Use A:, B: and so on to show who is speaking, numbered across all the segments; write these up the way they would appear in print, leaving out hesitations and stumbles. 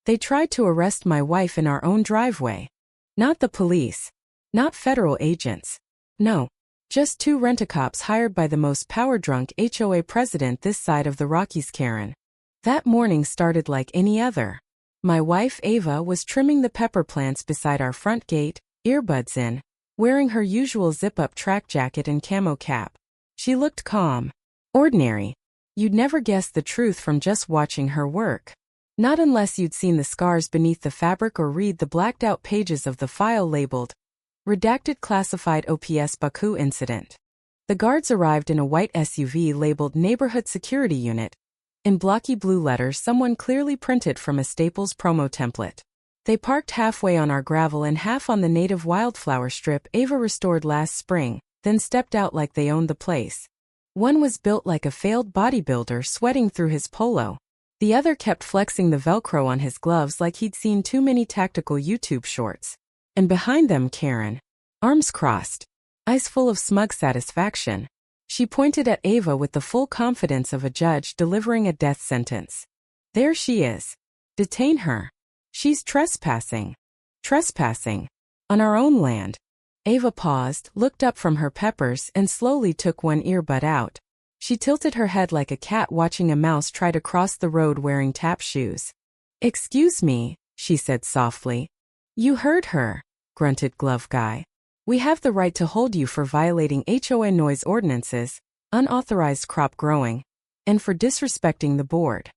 A: They tried to arrest my wife in our own driveway. Not the police. Not federal agents. No. Just two rent-a-cops hired by the most power-drunk HOA president this side of the Rockies, Karen. That morning started like any other. My wife, Ava, was trimming the pepper plants beside our front gate, earbuds in, wearing her usual zip-up track jacket and camo cap. She looked calm. Ordinary. You'd never guess the truth from just watching her work. Not unless you'd seen the scars beneath the fabric or read the blacked-out pages of the file labeled Redacted Classified OPS Baku Incident. The guards arrived in a white SUV labeled Neighborhood Security Unit. In blocky blue letters someone clearly printed from a Staples promo template. They parked halfway on our gravel and half on the native wildflower strip Ava restored last spring, then stepped out like they owned the place. One was built like a failed bodybuilder sweating through his polo. The other kept flexing the Velcro on his gloves like he'd seen too many tactical YouTube shorts. And behind them, Karen, arms crossed, eyes full of smug satisfaction. She pointed at Ava with the full confidence of a judge delivering a death sentence. There she is. Detain her. She's trespassing. Trespassing. On our own land. Ava paused, looked up from her peppers, and slowly took one earbud out. She tilted her head like a cat watching a mouse try to cross the road wearing tap shoes. "Excuse me," she said softly. "You heard her," grunted Glove Guy. "We have the right to hold you for violating HOA noise ordinances, unauthorized crop growing, and for disrespecting the board."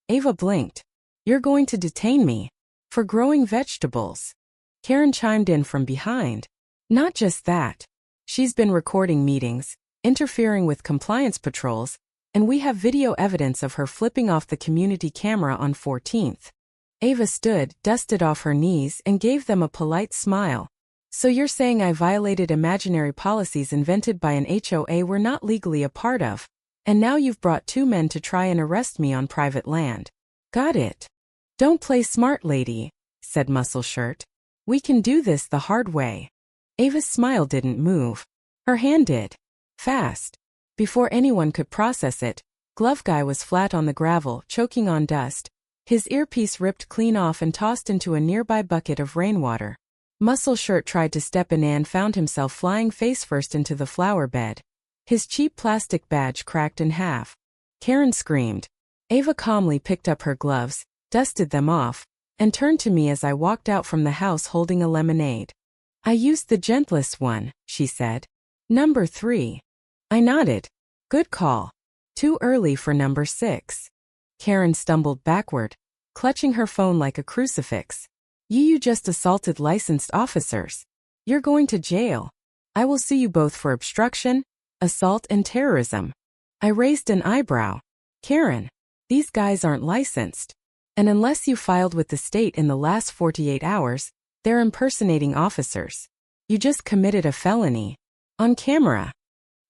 A: Ava blinked. "You're going to detain me? For growing vegetables?" Karen chimed in from behind. "Not just that. She's been recording meetings, interfering with compliance patrols, and we have video evidence of her flipping off the community camera on 14th. Ava stood, dusted off her knees, and gave them a polite smile. "So you're saying I violated imaginary policies invented by an HOA we're not legally a part of, and now you've brought two men to try and arrest me on private land. Got it. Don't play smart, lady," said Muscle Shirt. "We can do this the hard way." Ava's smile didn't move. Her hand did. Fast. Before anyone could process it, Glove Guy was flat on the gravel, choking on dust, his earpiece ripped clean off and tossed into a nearby bucket of rainwater. Muscle Shirt tried to step in and found himself flying face-first into the flower bed. His cheap plastic badge cracked in half. Karen screamed. Ava calmly picked up her gloves, dusted them off, and turned to me as I walked out from the house holding a lemonade. "I used the gentlest one," she said. "Number 3. I nodded. "Good call. Too early for number 6. Karen stumbled backward, clutching her phone like a crucifix. You just assaulted licensed officers. You're going to jail. I will sue you both for obstruction, assault, and terrorism." I raised an eyebrow. "Karen, these guys aren't licensed. And unless you filed with the state in the last 48 hours, they're impersonating officers. You just committed a felony. On camera."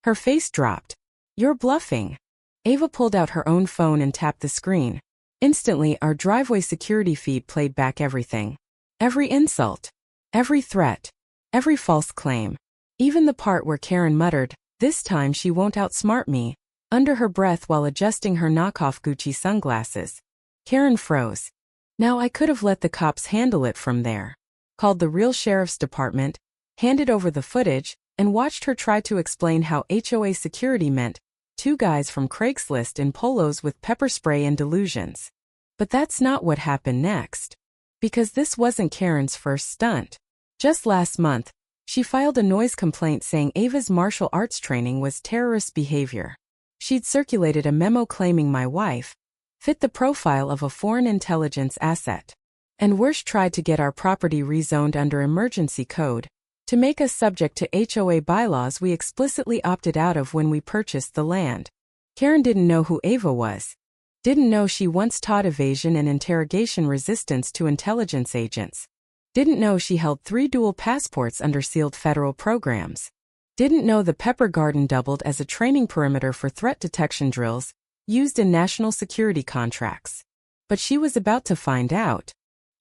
A: Her face dropped. "You're bluffing." Ava pulled out her own phone and tapped the screen. Instantly, our driveway security feed played back everything. Every insult. Every threat. Every false claim. Even the part where Karen muttered, "This time she won't outsmart me," under her breath while adjusting her knockoff Gucci sunglasses. Karen froze. Now I could have let the cops handle it from there. Called the real sheriff's department, handed over the footage, and watched her try to explain how HOA security meant two guys from Craigslist in polos with pepper spray and delusions. But that's not what happened next. Because this wasn't Karen's first stunt. Just last month, she filed a noise complaint saying Ava's martial arts training was terrorist behavior. She'd circulated a memo claiming my wife fit the profile of a foreign intelligence asset. And worse, tried to get our property rezoned under emergency code, to make us subject to HOA bylaws we explicitly opted out of when we purchased the land. Karen didn't know who Ava was. Didn't know she once taught evasion and interrogation resistance to intelligence agents. Didn't know she held 3 dual passports under sealed federal programs. Didn't know the Pepper Garden doubled as a training perimeter for threat detection drills used in national security contracts. But she was about to find out.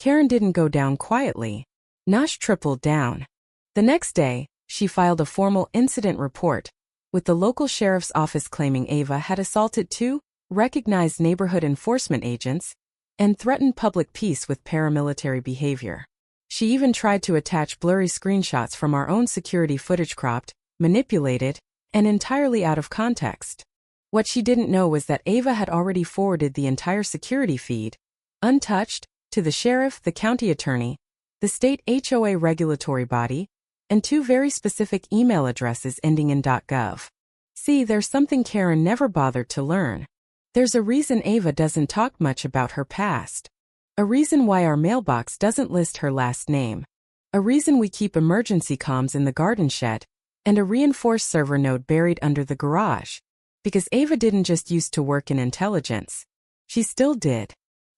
A: Karen didn't go down quietly. Nosh tripled down. The next day, she filed a formal incident report with the local sheriff's office claiming Ava had assaulted 2 recognized neighborhood enforcement agents, and threatened public peace with paramilitary behavior. She even tried to attach blurry screenshots from our own security footage cropped, manipulated, and entirely out of context. What she didn't know was that Ava had already forwarded the entire security feed, untouched, to the sheriff, the county attorney, the state HOA regulatory body, and 2 very specific email addresses ending in .gov. See, there's something Karen never bothered to learn. There's a reason Ava doesn't talk much about her past. A reason why our mailbox doesn't list her last name. A reason we keep emergency comms in the garden shed, and a reinforced server node buried under the garage. Because Ava didn't just used to work in intelligence. She still did.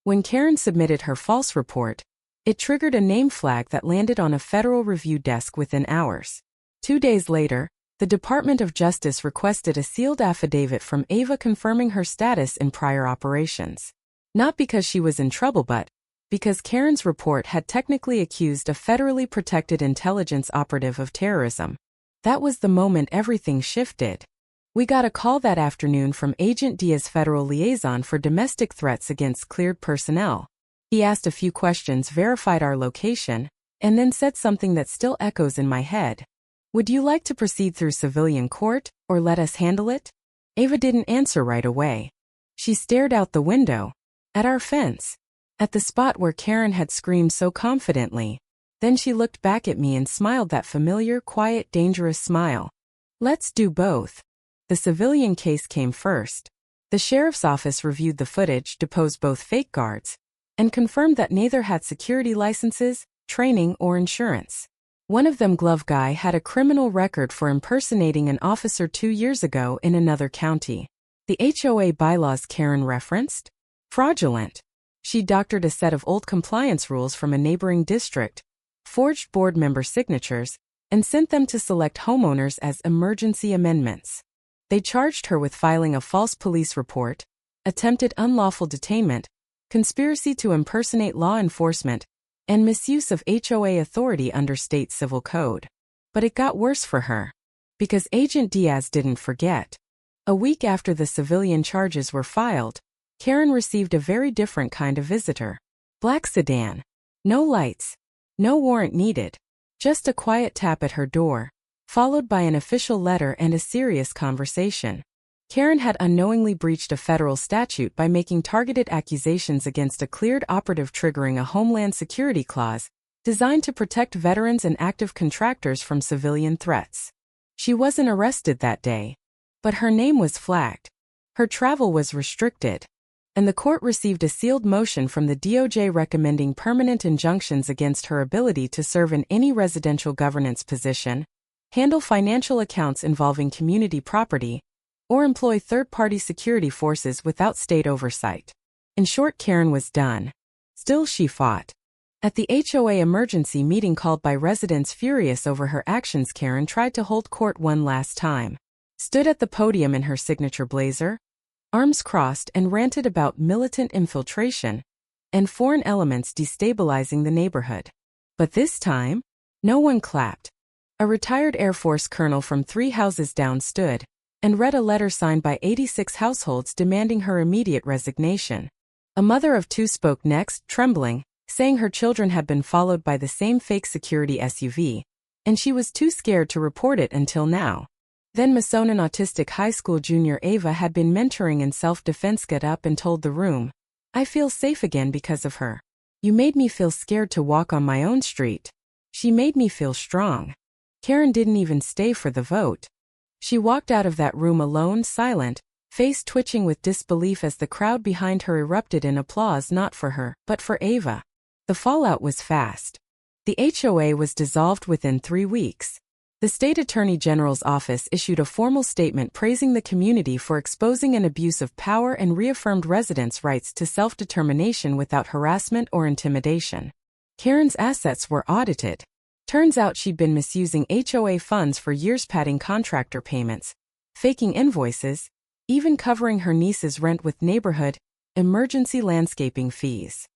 A: When Karen submitted her false report, it triggered a name flag that landed on a federal review desk within hours. 2 days later, the Department of Justice requested a sealed affidavit from Ava confirming her status in prior operations. Not because she was in trouble but because Karen's report had technically accused a federally protected intelligence operative of terrorism. That was the moment everything shifted. We got a call that afternoon from Agent Diaz, federal liaison for domestic threats against cleared personnel. He asked a few questions, verified our location, and then said something that still echoes in my head. Would you like to proceed through civilian court, or let us handle it? Ava didn't answer right away. She stared out the window, at our fence, at the spot where Karen had screamed so confidently. Then she looked back at me and smiled that familiar, quiet, dangerous smile. Let's do both. The civilian case came first. The sheriff's office reviewed the footage, deposed both fake guards, and confirmed that neither had security licenses, training, or insurance. One of them, glove guy, had a criminal record for impersonating an officer 2 years ago in another county. The HOA bylaws Karen referenced? Fraudulent. She doctored a set of old compliance rules from a neighboring district, forged board member signatures, and sent them to select homeowners as emergency amendments. They charged her with filing a false police report, attempted unlawful detainment, conspiracy to impersonate law enforcement, and misuse of HOA authority under state civil code. But it got worse for her. Because Agent Diaz didn't forget. A week after the civilian charges were filed, Karen received a very different kind of visitor. Black sedan. No lights. No warrant needed. Just a quiet tap at her door, followed by an official letter and a serious conversation. Karen had unknowingly breached a federal statute by making targeted accusations against a cleared operative, triggering a Homeland Security clause designed to protect veterans and active contractors from civilian threats. She wasn't arrested that day, but her name was flagged. Her travel was restricted, and the court received a sealed motion from the DOJ recommending permanent injunctions against her ability to serve in any residential governance position, handle financial accounts involving community property, or employ third-party security forces without state oversight. In short, Karen was done. Still, she fought. At the HOA emergency meeting called by residents furious over her actions, Karen tried to hold court one last time. Stood at the podium in her signature blazer, arms crossed, and ranted about militant infiltration and foreign elements destabilizing the neighborhood. But this time, no one clapped. A retired Air Force colonel from 3 houses down stood and read a letter signed by 86 households demanding her immediate resignation. A mother of 2 spoke next, trembling, saying her children had been followed by the same fake security SUV, and she was too scared to report it until now. Then Mason, an autistic high school junior Ava had been mentoring in self-defense, got up and told the room, "I feel safe again because of her. You made me feel scared to walk on my own street. She made me feel strong." Karen didn't even stay for the vote. She walked out of that room alone, silent, face twitching with disbelief as the crowd behind her erupted in applause, not for her, but for Ava. The fallout was fast. The HOA was dissolved within 3 weeks. The State Attorney General's office issued a formal statement praising the community for exposing an abuse of power and reaffirmed residents' rights to self-determination without harassment or intimidation. Karen's assets were audited. Turns out she'd been misusing HOA funds for years, padding contractor payments, faking invoices, even covering her niece's rent with neighborhood emergency landscaping fees.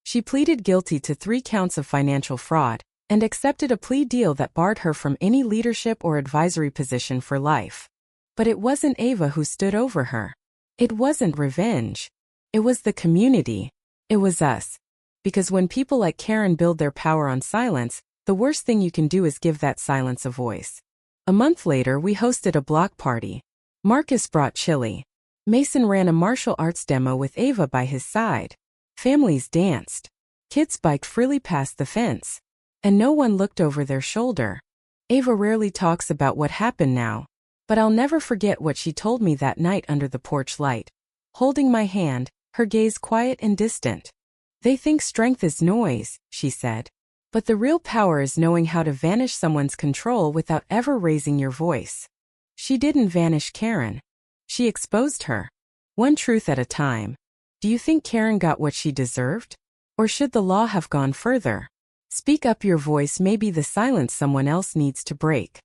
A: She pleaded guilty to 3 counts of financial fraud and accepted a plea deal that barred her from any leadership or advisory position for life. But it wasn't Ava who stood over her. It wasn't revenge. It was the community. It was us. Because when people like Karen build their power on silence, the worst thing you can do is give that silence a voice. A month later, we hosted a block party. Marcus brought chili. Mason ran a martial arts demo with Ava by his side. Families danced. Kids biked freely past the fence. And no one looked over their shoulder. Ava rarely talks about what happened now, but I'll never forget what she told me that night under the porch light. Holding my hand, her gaze quiet and distant. They think strength is noise, she said. But the real power is knowing how to vanish someone's control without ever raising your voice. She didn't vanish Karen. She exposed her. One truth at a time. Do you think Karen got what she deserved? Or should the law have gone further? Speak up, your voice may be the silence someone else needs to break.